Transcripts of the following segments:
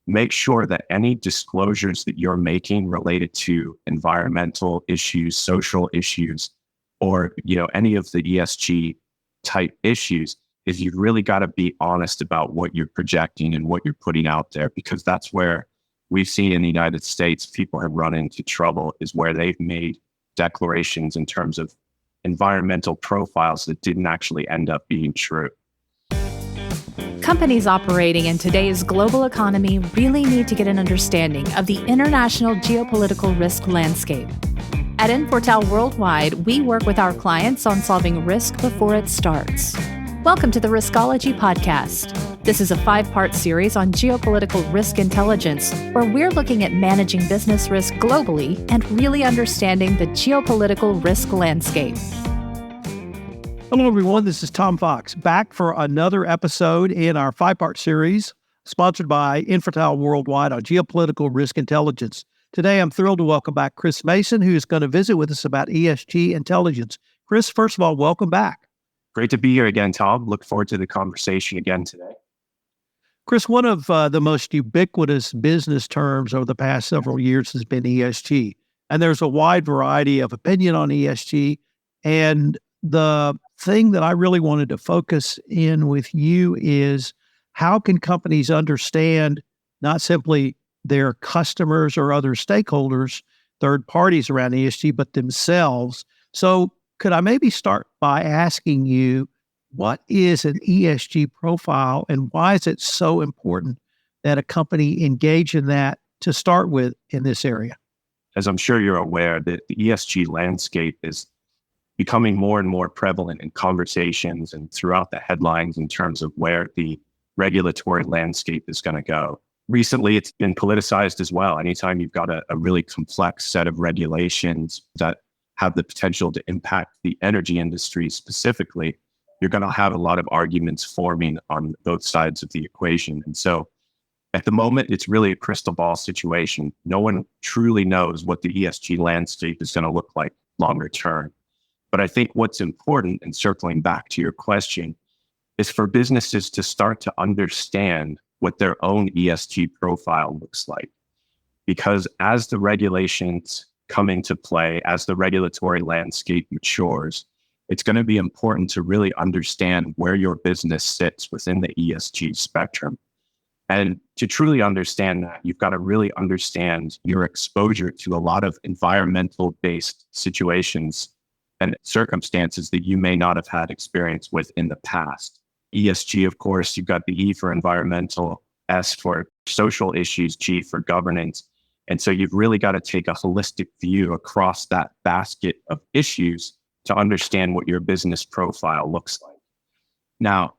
make sure that any disclosures that you're making related to environmental issues, social issues, or any of the ESG type issues, is you've really got to be honest about what you're projecting and what you're putting out there, because that's where we've seen in the United States people have run into trouble, is where they've made declarations in terms of environmental profiles that didn't actually end up being true. Companies operating in today's global economy really need to get an understanding of the international geopolitical risk landscape. At Infortal Worldwide, we work with our clients on solving risk before it starts. Welcome to the Riskology podcast. This is a 5-part series on geopolitical risk intelligence, where we're looking at managing business risk globally and really understanding the geopolitical risk landscape. Hello, everyone. This is Tom Fox, back for another episode in our 5-part series sponsored by Infortal Worldwide on geopolitical risk intelligence. Today, I'm thrilled to welcome back Chris Mason, who's going to visit with us about ESG intelligence. Chris, first of all, welcome back. Great to be here again, Tom. Look forward to the conversation again today. Chris, one of the most ubiquitous business terms over the past several years has been ESG. And there's a wide variety of opinion on ESG. And the thing that I really wanted to focus in with you is, how can companies understand not simply their customers or other stakeholders, third parties around ESG, but themselves? So could I maybe start by asking you, what is an ESG profile and why is it so important that a company engage in that to start with in this area? As I'm sure you're aware, the ESG landscape is becoming more and more prevalent in conversations and throughout the headlines in terms of where the regulatory landscape is going to go. Recently, it's been politicized as well. Anytime you've got a really complex set of regulations that have the potential to impact the energy industry specifically, you're going to have a lot of arguments forming on both sides of the equation. And so at the moment, it's really a crystal ball situation. No one truly knows what the ESG landscape is going to look like longer term. But I think what's important, and circling back to your question, is for businesses to start to understand what their own ESG profile looks like. Because as the regulations come into play, as the regulatory landscape matures, it's going to be important to really understand where your business sits within the ESG spectrum. And to truly understand that, you've got to really understand your exposure to a lot of environmental-based situations and circumstances that you may not have had experience with in the past. ESG, of course, you've got the E for environmental, S for social issues, G for governance. And so you've really got to take a holistic view across that basket of issues to understand what your business profile looks like. Now,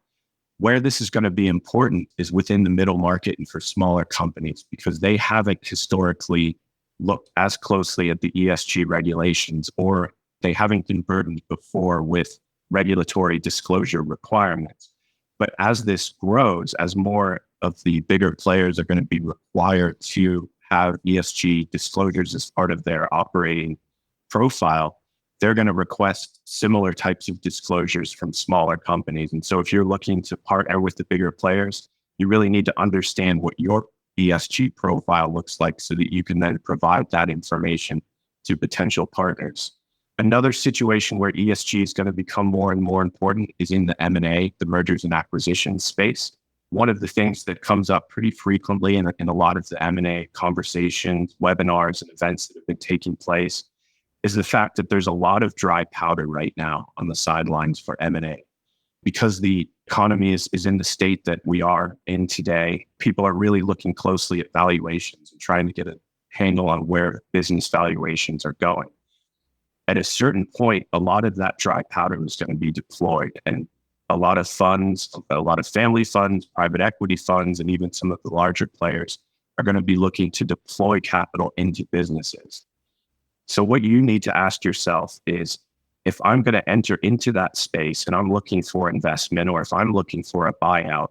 where this is going to be important is within the middle market and for smaller companies, because they haven't historically looked as closely at the ESG regulations, or they haven't been burdened before with regulatory disclosure requirements. But as this grows, as more of the bigger players are going to be required to have ESG disclosures as part of their operating profile, they're going to request similar types of disclosures from smaller companies. And so if you're looking to partner with the bigger players, you really need to understand what your ESG profile looks like so that you can then provide that information to potential partners. Another situation where ESG is going to become more and more important is in the M&A, the mergers and acquisitions space. One of the things that comes up pretty frequently in a lot of the M&A conversations, webinars, and events that have been taking place is the fact that there's a lot of dry powder right now on the sidelines for M&A. Because the economy is in the state that we are in today, people are really looking closely at valuations and trying to get a handle on where business valuations are going. At a certain point, a lot of that dry powder is going to be deployed, and a lot of funds, a lot of family funds, private equity funds, and even some of the larger players are going to be looking to deploy capital into businesses. So what you need to ask yourself is, if I'm going to enter into that space and I'm looking for investment, or if I'm looking for a buyout,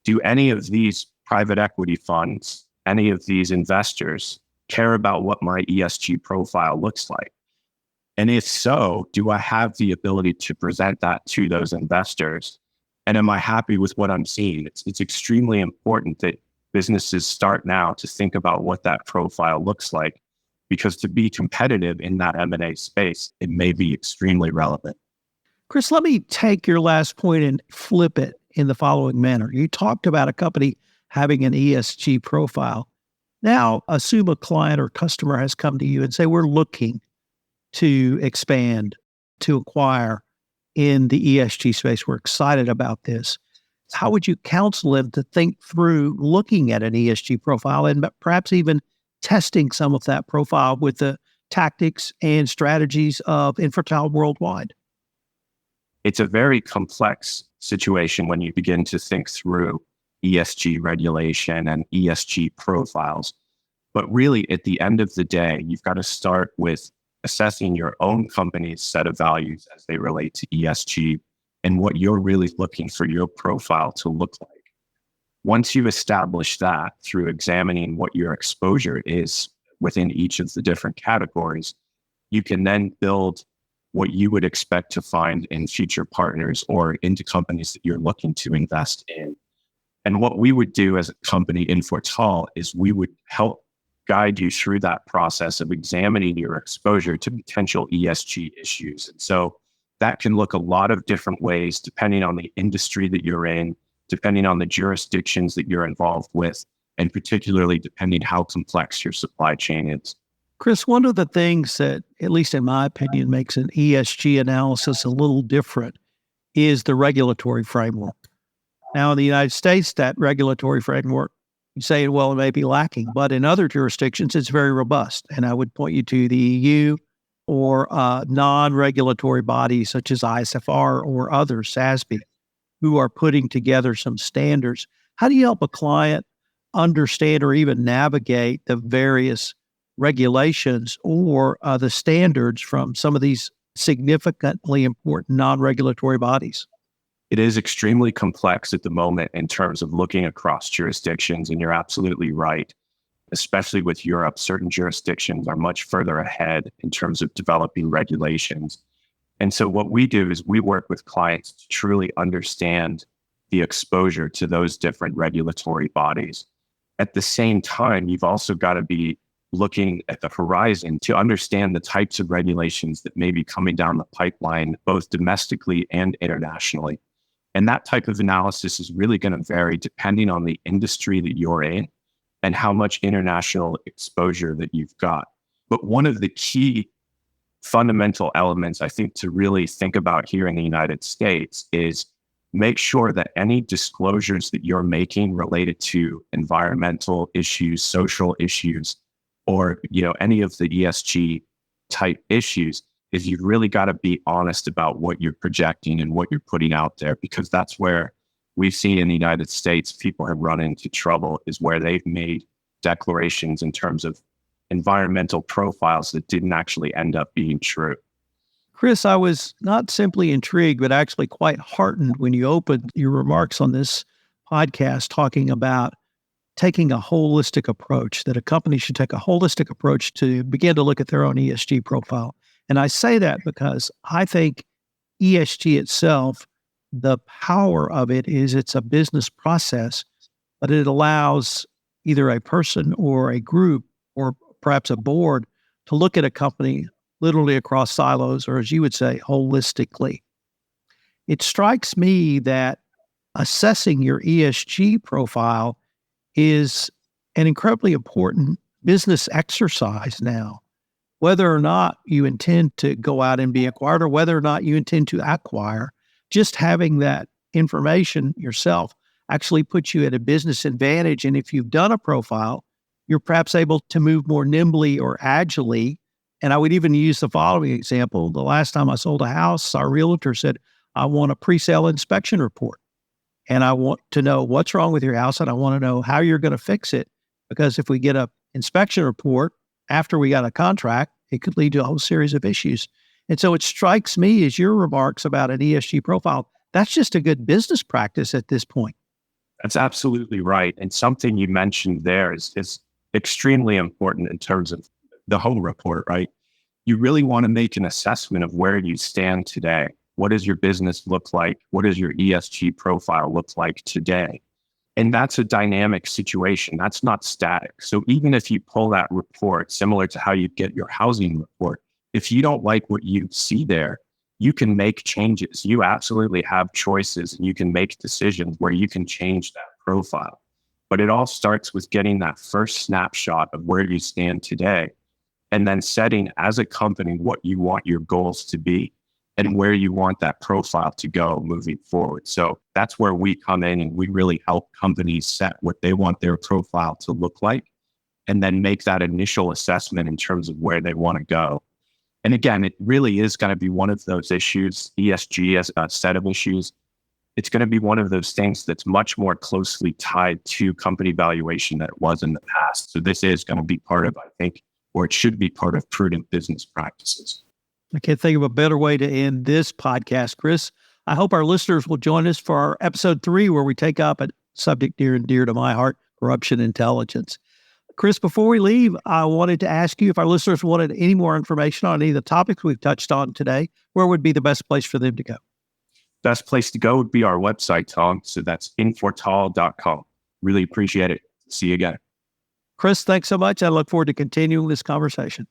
do any of these private equity funds, any of these investors care about what my ESG profile looks like? And if so, do I have the ability to present that to those investors? And am I happy with what I'm seeing? It's extremely important that businesses start now to think about what that profile looks like, because to be competitive in that M&A space, it may be extremely relevant. Chris, let me take your last point and flip it in the following manner. You talked about a company having an ESG profile. Now, assume a client or customer has come to you and say, we're looking to expand, to acquire in the ESG space. We're excited about this. How would you counsel them to think through looking at an ESG profile and perhaps even testing some of that profile with the tactics and strategies of Infortal Worldwide? It's a very complex situation when you begin to think through ESG regulation and ESG profiles. But really, at the end of the day, you've got to start with assessing your own company's set of values as they relate to ESG and what you're really looking for your profile to look like. Once you've established that through examining what your exposure is within each of the different categories, you can then build what you would expect to find in future partners or into companies that you're looking to invest in. And what we would do as a company, Infortal, is we would help guide you through that process of examining your exposure to potential ESG issues. And so that can look a lot of different ways, depending on the industry that you're in, depending on the jurisdictions that you're involved with, and particularly depending how complex your supply chain is. Chris, one of the things that, at least in my opinion, makes an ESG analysis a little different is the regulatory framework. Now, in the United States, that regulatory framework, you say, well, it may be lacking, but in other jurisdictions, it's very robust. And I would point you to the EU or non-regulatory bodies such as ISFR or others, SASB, who are putting together some standards. How do you help a client understand or even navigate the various regulations or the standards from some of these significantly important non-regulatory bodies? It is extremely complex at the moment in terms of looking across jurisdictions, and you're absolutely right. Especially with Europe, certain jurisdictions are much further ahead in terms of developing regulations. And so what we do is we work with clients to truly understand the exposure to those different regulatory bodies. At the same time, you've also got to be looking at the horizon to understand the types of regulations that may be coming down the pipeline, both domestically and internationally. And that type of analysis is really going to vary depending on the industry that you're in and how much international exposure that you've got. But one of the key fundamental elements, I think, to really think about here in the United States is make sure that any disclosures that you're making related to environmental issues, social issues, or any of the ESG type issues, is you've really got to be honest about what you're projecting and what you're putting out there, because that's where we've seen in the United States people have run into trouble, is where they've made declarations in terms of environmental profiles that didn't actually end up being true. Chris, I was not simply intrigued, but actually quite heartened when you opened your remarks on this podcast talking about taking a holistic approach, that a company should take a holistic approach to begin to look at their own ESG profile. And I say that because I think ESG itself, the power of it is it's a business process, but it allows either a person or a group or perhaps a board to look at a company literally across silos, or as you would say, holistically. It strikes me that assessing your ESG profile is an incredibly important business exercise now. Whether or not you intend to go out and be acquired or whether or not you intend to acquire, just having that information yourself actually puts you at a business advantage. And if you've done a profile, you're perhaps able to move more nimbly or agilely. And I would even use the following example. The last time I sold a house, our realtor said, I want a pre-sale inspection report. And I want to know what's wrong with your house, and I want to know how you're going to fix it. Because if we get an inspection report after we got a contract, it could lead to a whole series of issues. And so it strikes me as your remarks about an ESG profile, that's just a good business practice at this point. That's absolutely right. And something you mentioned there is extremely important in terms of the whole report, right? You really want to make an assessment of where you stand today. What does your business look like? What does your ESG profile look like today? And that's a dynamic situation. That's not static. So even if you pull that report, similar to how you get your housing report, if you don't like what you see there, you can make changes. You absolutely have choices and you can make decisions where you can change that profile. But it all starts with getting that first snapshot of where you stand today and then setting as a company what you want your goals to be and where you want that profile to go moving forward. So that's where we come in and we really help companies set what they want their profile to look like and then make that initial assessment in terms of where they want to go. And again, it really is going to be one of those issues, ESG as a set of issues. It's going to be one of those things that's much more closely tied to company valuation than it was in the past. So this is going to be part of, I think, or it should be part of prudent business practices. I can't think of a better way to end this podcast, Chris. I hope our listeners will join us for our episode 3, where we take up a subject near and dear to my heart, corruption intelligence. Chris, before we leave, I wanted to ask you if our listeners wanted any more information on any of the topics we've touched on today, where would be the best place for them to go? Best place to go would be our website, Tom. So that's Infortal.com. Really appreciate it. See you again. Chris, thanks so much. I look forward to continuing this conversation.